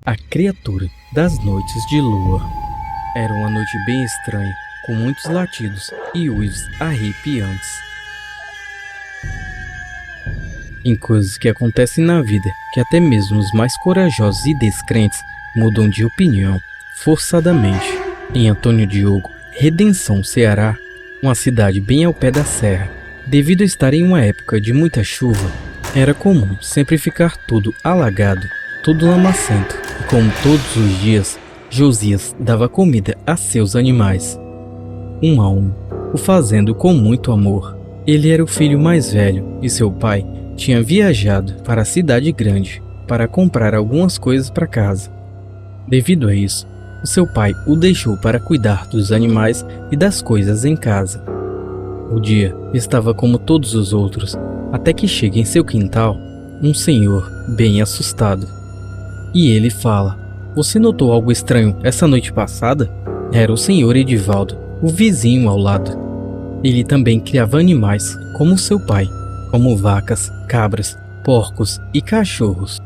A criatura das noites de lua. Era uma noite bem estranha, com muitos latidos e uivos arrepiantes. Tem coisas que acontecem na vida que até mesmo os mais corajosos e descrentes mudam de opinião forçadamente. Em Antônio Diogo, Redenção, Ceará, uma cidade bem ao pé da serra, devido a estar em uma época de muita chuva, era comum sempre ficar tudo alagado, tudo lamacento, e como todos os dias, Josias dava comida a seus animais, um a um, o fazendo com muito amor. Ele era o filho mais velho e seu pai tinha viajado para a cidade grande para comprar algumas coisas para casa. Devido a isso, o seu pai o deixou para cuidar dos animais e das coisas em casa. O dia estava como todos os outros, até que chega em seu quintal um senhor bem assustado. E ele fala: "Você notou algo estranho essa noite passada?" Era o senhor Edivaldo, o vizinho ao lado. Ele também criava animais, como seu pai, como vacas, cabras, porcos e cachorros.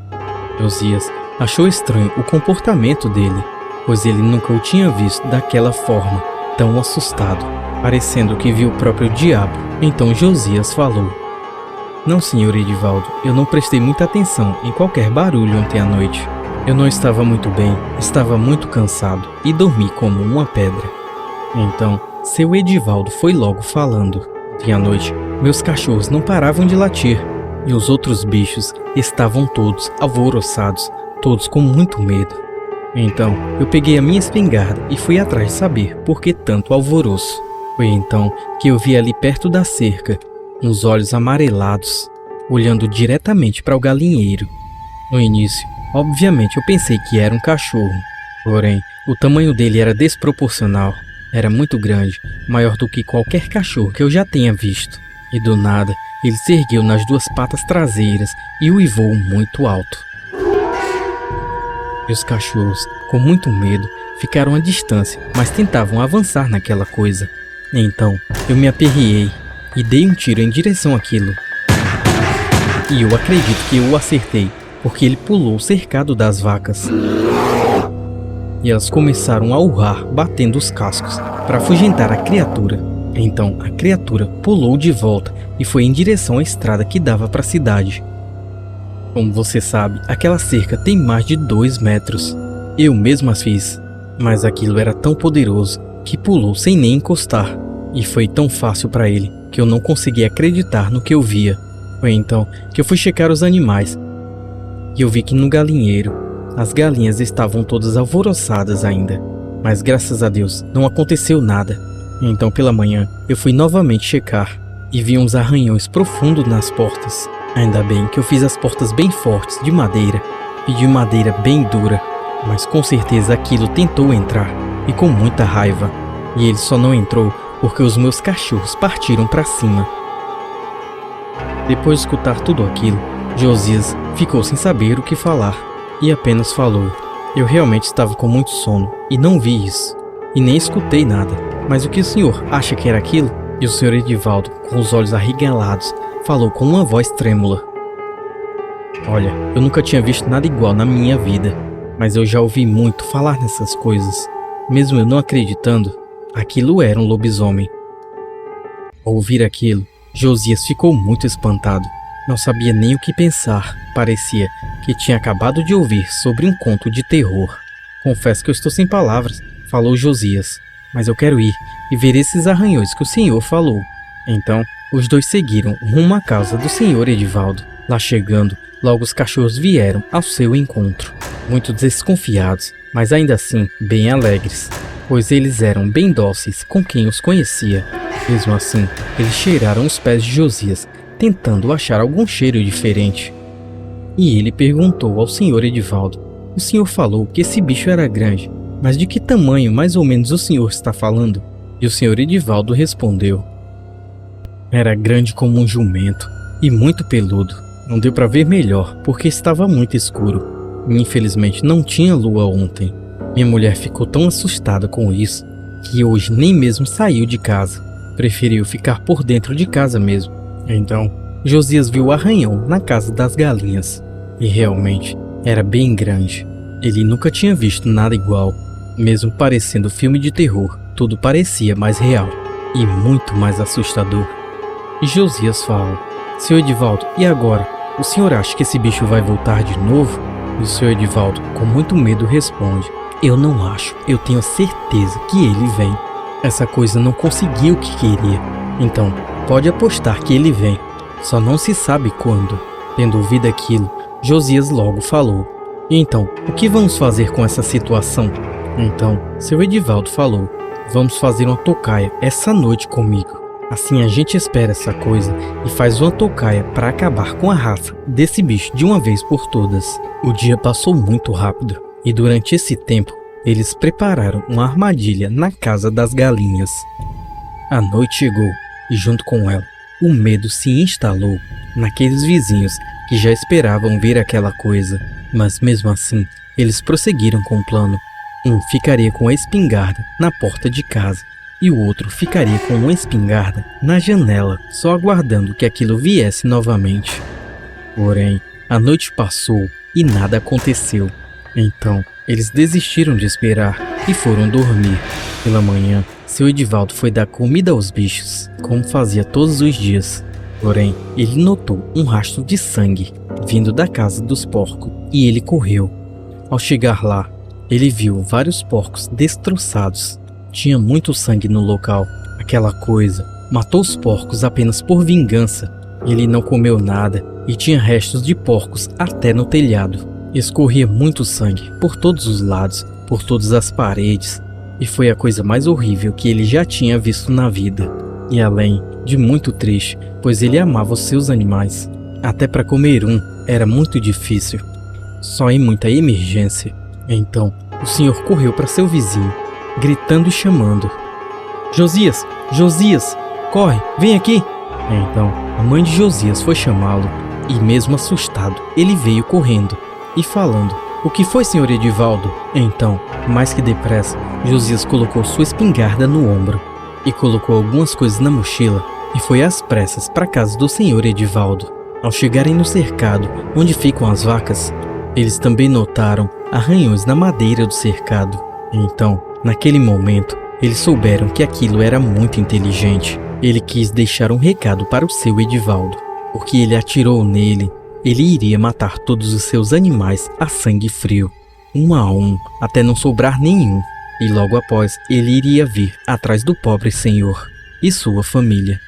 Josias achou estranho o comportamento dele, pois ele nunca o tinha visto daquela forma, tão assustado, parecendo que viu o próprio diabo. Então Josias falou: "Não, senhor Edivaldo, eu não prestei muita atenção em qualquer barulho ontem à noite. Eu não estava muito bem, estava muito cansado e dormi como uma pedra." Então, seu Edivaldo foi logo falando: "Ontem à noite, meus cachorros não paravam de latir, e os outros bichos estavam todos alvoroçados, todos com muito medo. Então, eu peguei a minha espingarda e fui atrás de saber por que tanto alvoroço. Foi então que eu vi ali perto da cerca, uns olhos amarelados, olhando diretamente para o galinheiro. No início, obviamente eu pensei que era um cachorro, porém, o tamanho dele era desproporcional. Era muito grande, maior do que qualquer cachorro que eu já tenha visto. E do nada, ele se ergueu nas duas patas traseiras e uivou muito alto. E os cachorros, com muito medo, ficaram à distância, mas tentavam avançar naquela coisa. Então, eu me aperriei e dei um tiro em direção àquilo. E eu acredito que eu o acertei, porque ele pulou o cercado das vacas. E elas começaram a urrar, batendo os cascos, para afugentar a criatura. Então a criatura pulou de volta e foi em direção à estrada que dava para a cidade. Como você sabe, aquela cerca tem mais de 2 metros. Eu mesmo as fiz, mas aquilo era tão poderoso que pulou sem nem encostar. E foi tão fácil para ele que eu não consegui acreditar no que eu via. Foi então que eu fui checar os animais e eu vi que no galinheiro as galinhas estavam todas alvoroçadas ainda, mas graças a Deus não aconteceu nada. Então pela manhã eu fui novamente checar e vi uns arranhões profundos nas portas. Ainda bem que eu fiz as portas bem fortes de madeira e de madeira bem dura, mas com certeza aquilo tentou entrar e com muita raiva. E ele só não entrou porque os meus cachorros partiram para cima." Depois de escutar tudo aquilo, Josias ficou sem saber o que falar e apenas falou: "Eu realmente estava com muito sono e não vi isso, e nem escutei nada. Mas o que o senhor acha que era aquilo?" E o senhor Edivaldo, com os olhos arregalados, falou com uma voz trêmula: "Olha, eu nunca tinha visto nada igual na minha vida, mas eu já ouvi muito falar nessas coisas. Mesmo eu não acreditando, aquilo era um lobisomem." Ao ouvir aquilo, Josias ficou muito espantado. Não sabia nem o que pensar. Parecia que tinha acabado de ouvir sobre um conto de terror. "Confesso que eu estou sem palavras", falou Josias, "mas eu quero ir e ver esses arranhões que o senhor falou." Então, os dois seguiram rumo à casa do senhor Edivaldo. Lá chegando, logo os cachorros vieram ao seu encontro, muito desconfiados, mas ainda assim bem alegres, pois eles eram bem dóceis com quem os conhecia. Mesmo assim, eles cheiraram os pés de Josias, tentando achar algum cheiro diferente. E ele perguntou ao senhor Edivaldo: "O senhor falou que esse bicho era grande, mas de que tamanho mais ou menos o senhor está falando?" E o senhor Edivaldo respondeu: "Era grande como um jumento e muito peludo. Não deu para ver melhor porque estava muito escuro. E infelizmente não tinha lua ontem. Minha mulher ficou tão assustada com isso que hoje nem mesmo saiu de casa. Preferiu ficar por dentro de casa mesmo." Então Josias viu o arranhão na casa das galinhas e realmente era bem grande. Ele nunca tinha visto nada igual. Mesmo parecendo filme de terror, tudo parecia mais real e muito mais assustador. E Josias fala: Senhor Edivaldo, e agora? O senhor acha que esse bicho vai voltar de novo? E o senhor Edivaldo, com muito medo, responde: Eu não acho, eu tenho certeza que ele vem. Essa coisa não conseguiu o que queria, então pode apostar que ele vem. Só não se sabe quando. Tendo ouvido aquilo, Josias logo falou: E então, o que vamos fazer com essa situação? Então, seu Edivaldo falou: Vamos fazer uma tocaia essa noite comigo. Assim a gente espera essa coisa e faz uma tocaia para acabar com a raça desse bicho de uma vez por todas. O dia passou muito rápido e durante esse tempo eles prepararam uma armadilha na casa das galinhas. A noite chegou e junto com ela o medo se instalou naqueles vizinhos que já esperavam ver aquela coisa. Mas mesmo assim eles prosseguiram com o plano. Um ficaria com a espingarda na porta de casa e o outro ficaria com uma espingarda na janela, só aguardando que aquilo viesse novamente. Porém, a noite passou e nada aconteceu. Então, eles desistiram de esperar e foram dormir. Pela manhã, seu Edivaldo foi dar comida aos bichos, como fazia todos os dias. Porém, ele notou um rastro de sangue vindo da casa dos porcos e ele correu. Ao chegar lá, ele viu vários porcos destroçados. Tinha muito sangue no local. Aquela coisa matou os porcos apenas por vingança. Ele não comeu nada e tinha restos de porcos até no telhado. Escorria muito sangue por todos os lados, por todas as paredes. E foi a coisa mais horrível que ele já tinha visto na vida. E além de muito triste, pois ele amava os seus animais. Até para comer um era muito difícil. Só em muita emergência. Então, o senhor correu para seu vizinho, gritando e chamando: Josias, Josias, corre, vem aqui! Então, a mãe de Josias foi chamá-lo, e mesmo assustado, ele veio correndo, e falando: O que foi, senhor Edivaldo? Então, mais que depressa, Josias colocou sua espingarda no ombro, e colocou algumas coisas na mochila, e foi às pressas para a casa do senhor Edivaldo. Ao chegarem no cercado, onde ficam as vacas, eles também notaram arranhões na madeira do cercado. Então, naquele momento, eles souberam que aquilo era muito inteligente. Ele quis deixar um recado para o seu Edivaldo, porque ele atirou nele. Ele iria matar todos os seus animais a sangue frio, um a um, até não sobrar nenhum. E logo após, ele iria vir atrás do pobre senhor e sua família.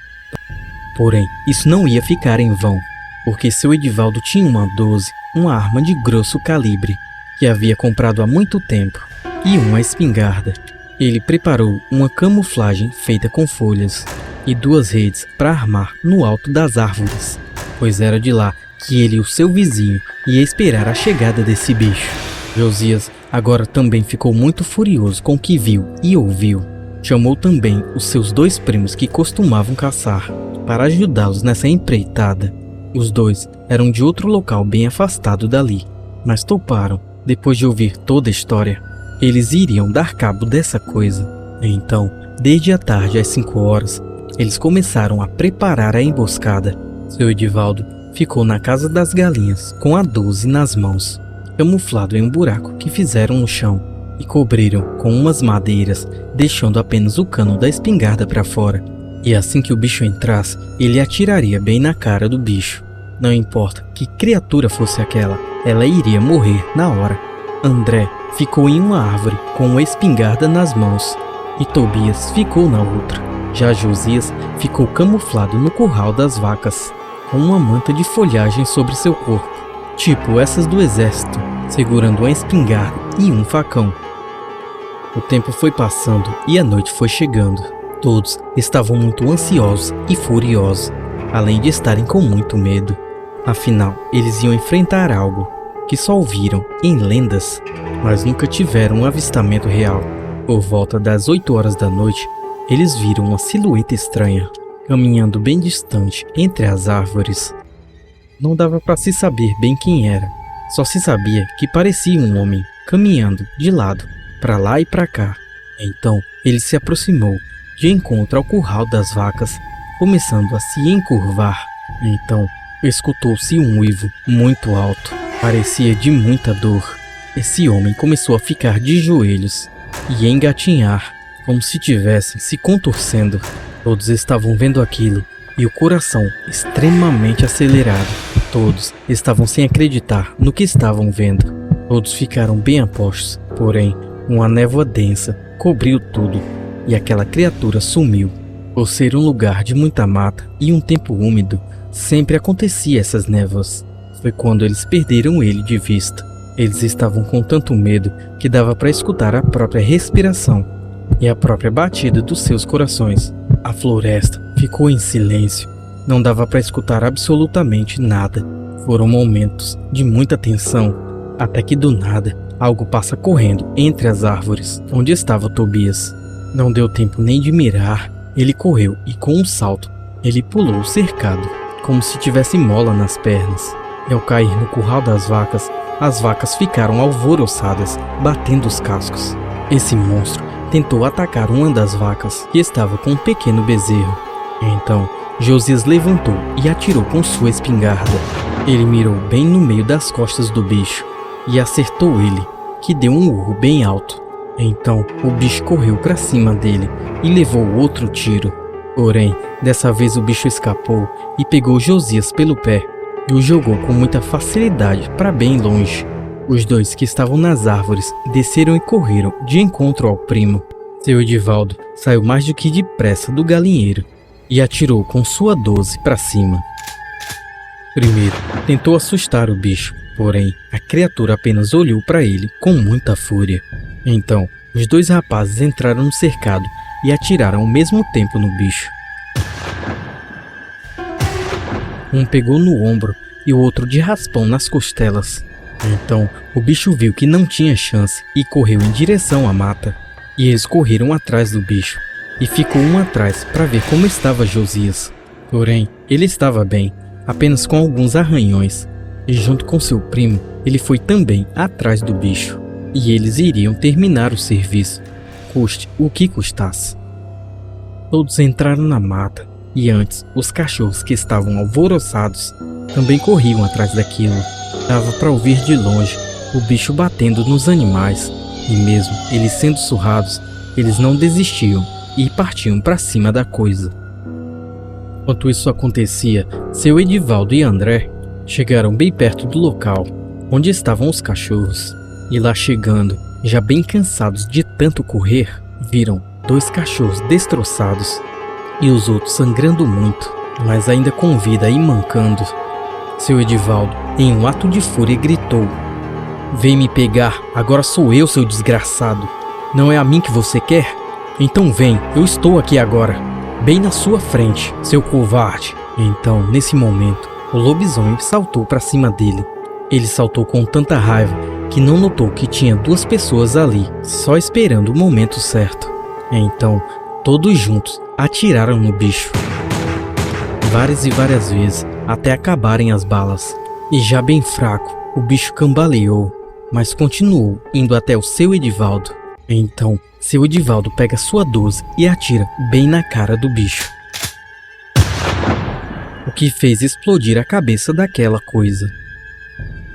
Porém, isso não ia ficar em vão, porque seu Edivaldo tinha uma 12, uma arma de grosso calibre, que havia comprado há muito tempo, e uma espingarda. Ele preparou uma camuflagem feita com folhas e 2 redes para armar no alto das árvores, pois era de lá que ele e o seu vizinho ia esperar a chegada desse bicho. Josias agora também ficou muito furioso com o que viu e ouviu. Chamou também os seus 2 primos que costumavam caçar para ajudá-los nessa empreitada. Os 2 eram de outro local bem afastado dali, mas toparam. Depois de ouvir toda a história, eles iriam dar cabo dessa coisa. Então, desde a tarde às 5 horas, eles começaram a preparar a emboscada. Seu Edivaldo ficou na casa das galinhas com a 12 nas mãos, camuflado em um buraco que fizeram no chão e cobriram com umas madeiras, deixando apenas o cano da espingarda para fora. E assim que o bicho entrasse, ele atiraria bem na cara do bicho. Não importa que criatura fosse aquela, ela iria morrer na hora. André ficou em uma árvore com uma espingarda nas mãos e Tobias ficou na outra. Já Josias ficou camuflado no curral das vacas, com uma manta de folhagem sobre seu corpo, tipo essas do exército, segurando uma espingarda e um facão. O tempo foi passando e a noite foi chegando. Todos estavam muito ansiosos e furiosos, além de estarem com muito medo. Afinal, eles iam enfrentar algo que só ouviram em lendas, mas nunca tiveram um avistamento real. Por volta das 8 horas da noite, eles viram uma silhueta estranha, caminhando bem distante entre as árvores. Não dava para se saber bem quem era, só se sabia que parecia um homem, caminhando de lado, para lá e para cá. Então, ele se aproximou de encontro ao curral das vacas, começando a se encurvar. Então, escutou-se um uivo muito alto, parecia de muita dor. esse homem começou a ficar de joelhos e engatinhar, como se tivessem se contorcendo. Todos estavam vendo aquilo e o coração extremamente acelerado. Todos estavam sem acreditar no que estavam vendo. Todos ficaram bem apostos, porém, uma névoa densa cobriu tudo e aquela criatura sumiu. Por ser um lugar de muita mata e um tempo úmido, sempre acontecia essas névoas. Foi quando eles perderam ele de vista. Eles estavam com tanto medo que dava para escutar a própria respiração e a própria batida dos seus corações. A floresta ficou em silêncio. Não dava para escutar absolutamente nada. Foram momentos de muita tensão, até que do nada, algo passa correndo entre as árvores onde estava Tobias. Não deu tempo nem de mirar. Ele correu e com um salto, ele pulou o cercado, como se tivesse mola nas pernas. E ao cair no curral das vacas, as vacas ficaram alvoroçadas, batendo os cascos. Esse monstro tentou atacar uma das vacas, que estava com um pequeno bezerro. Então, Josias levantou e atirou com sua espingarda. Ele mirou bem no meio das costas do bicho e acertou ele, que deu um urro bem alto. Então, o bicho correu para cima dele e levou outro tiro. Porém, dessa vez o bicho escapou e pegou Josias pelo pé e o jogou com muita facilidade para bem longe. Os dois que estavam nas árvores desceram e correram de encontro ao primo. Seu Edivaldo saiu mais do que depressa do galinheiro e atirou com sua 12 para cima. Primeiro, tentou assustar o bicho, porém, a criatura apenas olhou para ele com muita fúria. Então, os dois rapazes entraram no cercado e atiraram ao mesmo tempo no bicho. Um pegou no ombro e o outro de raspão nas costelas. Então, o bicho viu que não tinha chance e correu em direção à mata. E eles correram atrás do bicho e ficou um atrás para ver como estava Josias. Porém, ele estava bem, apenas com alguns arranhões. E junto com seu primo, ele foi também atrás do bicho. E eles iriam terminar o serviço, custe o que custasse. Todos entraram na mata, e antes, os cachorros que estavam alvoroçados também corriam atrás daquilo. Dava para ouvir de longe o bicho batendo nos animais, e mesmo eles sendo surrados, eles não desistiam e partiam para cima da coisa. Enquanto isso acontecia, seu Edivaldo e André chegaram bem perto do local onde estavam os cachorros. E lá chegando, já bem cansados de tanto correr, viram 2 cachorros destroçados e os outros sangrando muito, mas ainda com vida e mancando. Seu Edivaldo, em um ato de fúria, gritou: "Vem me pegar, agora sou eu, seu desgraçado. Não é a mim que você quer? Então vem, eu estou aqui agora, bem na sua frente, seu covarde." Então, nesse momento, o lobisomem saltou para cima dele. Ele saltou com tanta raiva que não notou que tinha 2 pessoas ali, só esperando o momento certo. Então, todos juntos atiraram no bicho. Várias e várias vezes, até acabarem as balas. E já bem fraco, o bicho cambaleou, mas continuou indo até o seu Edivaldo. Então, seu Edivaldo pega sua 12 e atira bem na cara do bicho, o que fez explodir a cabeça daquela coisa.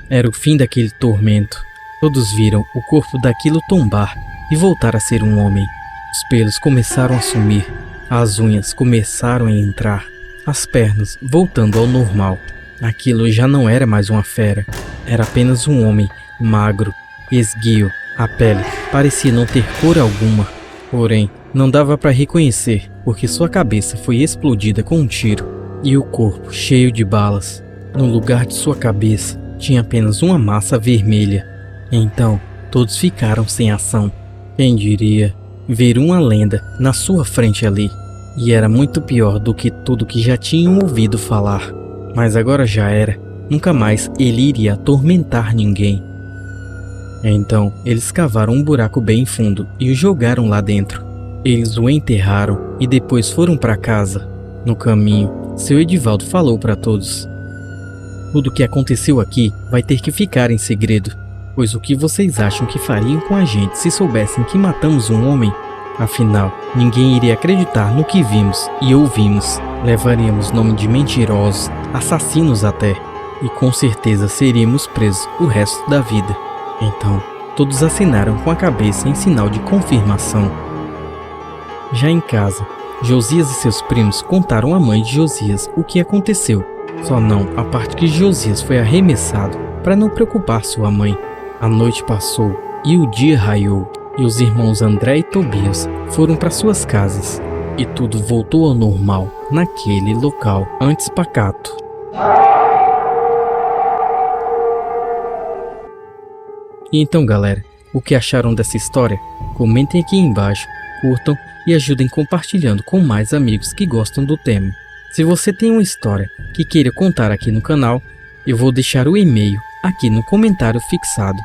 Era o fim daquele tormento. Todos viram o corpo daquilo tombar e voltar a ser um homem. Os pelos começaram a sumir, as unhas começaram a entrar, as pernas voltando ao normal. Aquilo já não era mais uma fera, era apenas um homem magro, esguio. A pele parecia não ter cor alguma, porém não dava para reconhecer porque sua cabeça foi explodida com um tiro e o corpo cheio de balas. No lugar de sua cabeça tinha apenas uma massa vermelha. Então todos ficaram sem ação. Quem diria ver uma lenda na sua frente ali? E era muito pior do que tudo que já tinham ouvido falar. Mas agora já era. Nunca mais ele iria atormentar ninguém. Então eles cavaram um buraco bem fundo e o jogaram lá dentro. Eles o enterraram e depois foram para casa. No caminho, seu Edivaldo falou para todos: "Tudo o que aconteceu aqui vai ter que ficar em segredo, pois o que vocês acham que fariam com a gente se soubessem que matamos um homem? Afinal, ninguém iria acreditar no que vimos e ouvimos. Levaríamos nome de mentirosos, assassinos até, e com certeza seríamos presos o resto da vida." Então, todos acinaram com a cabeça em sinal de confirmação. Já em casa, Josias e seus primos contaram à mãe de Josias o que aconteceu, só não a parte que Josias foi arremessado, para não preocupar sua mãe. A noite passou e o dia raiou, e os irmãos André e Tobias foram para suas casas, e tudo voltou ao normal naquele local antes pacato. E então, galera, o que acharam dessa história? Comentem aqui embaixo, curtam e ajudem compartilhando com mais amigos que gostam do tema. Se você tem uma história que queira contar aqui no canal, eu vou deixar o e-mail aqui no comentário fixado.